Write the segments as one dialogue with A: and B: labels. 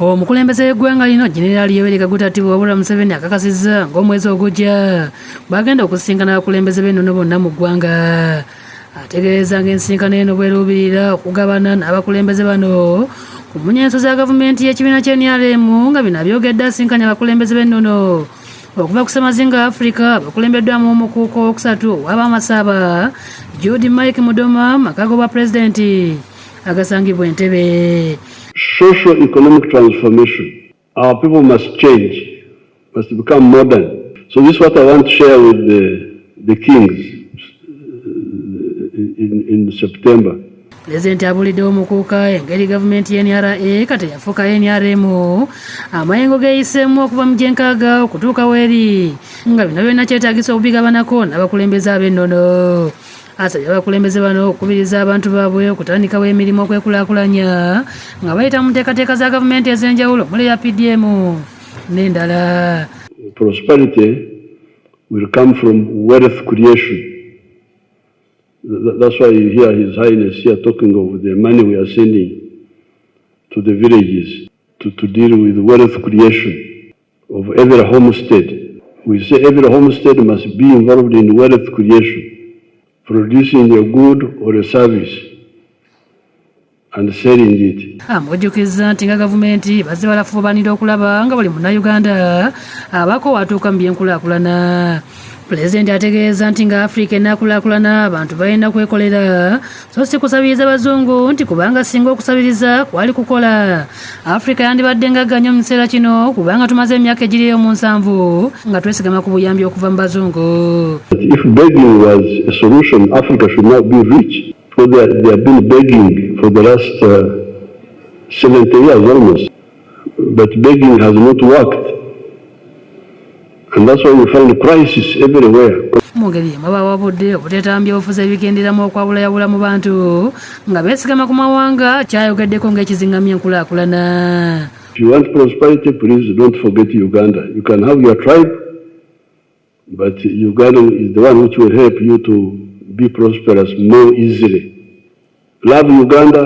A: Omukulembeze w'eggwanga lino Jenerali Yoweri Kaguta Tibuhaburwa Museveni akakasizza ng'omwezi ogujja bw'agenda okusisinkana abakulembeze b'ennono bonna mu ggwanga. Ategeeza ng'ensinkano eno bw'eruubirira okugabana n'abakulembeze bano ku munyenso za gavumenti y'ekibiina ky'NRM nga bino abyogedde asinkanye abakulembeze b'ennono okuva ku ssemazinga Africa bakulembeddwamu omukuuko owokusatu ow'Abamasaaba Jude Mike Mudoma makago bwa pulezidenti agasangibwa Entebbe.
B: Socio-economic transformation. Our people must change, must become modern. So this is what I want to share with the kings in September.
A: Pulezidenti abulidde omukuuka engeri gavumenti y'NRA kati yafuuka NRM amayengo geeyiseemu okuva mu gyenkaaga okutuuka weeri nga bino byonna kyetaagisa okubigabanako n'abakulembeze ab'ennono. Asabye abakulembeze bano okukubiriza abantu baabwe okutandikawo emirimu okwekulaakulanya nga bayita mu nteekateeka za gavumenti ez'enjawulo muli ya PDM n'endala.
B: Prosperity will come from wealth creation. That's why you hear His Highness here talking of the money we are sending to the villages to deal with wealth creation of every homestead. We say every homestead must be involved in wealth creation, producing a good or a service and selling it.
A: Amujjukizza nti nga gavumenti bazze balafuubanira okulaba nga buli munnayuganda abaako watuuka mu byenkulaakulana. Pulezidenti ategeeza nti nga Africa enaakulaakulana abantu balina kwekolera so si kusabiriza bazungu nti kubanga singa okusabiriza kwali kukola Africa yandibadde ngagganya mu kiseera kino kubanga tumaze emyaka egiri mu 7 nga twesigama ku buyambi okuva mu bazungu.
B: If begging was a solution, Africa should not be rich because they have been begging for the last 70 years almost, but begging has not worked. And that's why we find crisis everywhere.
A: Mu ngeri yemu bawabudde obuteetambya obufuzi ebigenderamu okwabulaya mu bantu nga beesigama ku mawanga kyayogeddeko ng'ekizingamya enkulaakulana.
B: If you want prosperity, please don't forget Uganda. You can have your tribe, but Uganda is the one which will help you to be prosperous more easily. Love Uganda,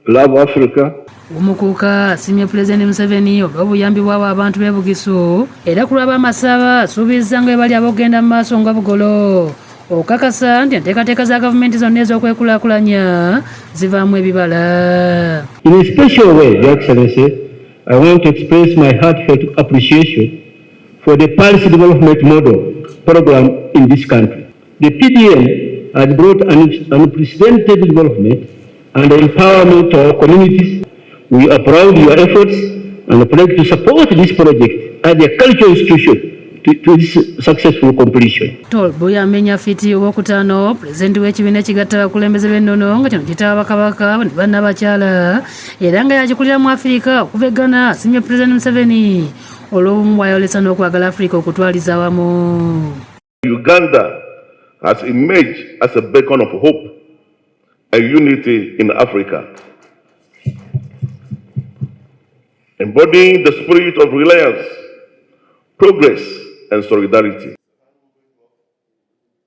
B: love Africa.
A: Omukuuka asimye Pulezidenti Museveni olw'obuyambi bw'abo abantu b'e Bugisu era ku lw'Abamasaaba asuubizza nga bali abogenda mu maaso nga bugolo okakasa nti enteekateeka za gavumenti zonna ez'okwekulaakulanya zivaamu ebibala.
C: In a special way, Your Excellency, I want to express my heartfelt appreciation for the policy development model program in this country. The PDM has brought unprecedented development and empowerment to our communities. We applaud your efforts and pledge to support this project as a cultural institution to its successful completion.
A: Tolbo yamenya fiti owokutaano pulezidenti w'ekibiina ekigatta abakulembeze b'ennono nga kino kitaba bakabaka ne bannabakyala era nga yakikulira mu Afirika okuva e Ghana asimye Pulezidenti Museveni olw'obumu bw'ayolesa n'okwagala Afirika okutwaliza awamu.
D: Uganda has emerged as a beacon of hope and unity in Africa, embodying the spirit of reliance, progress, and solidarity.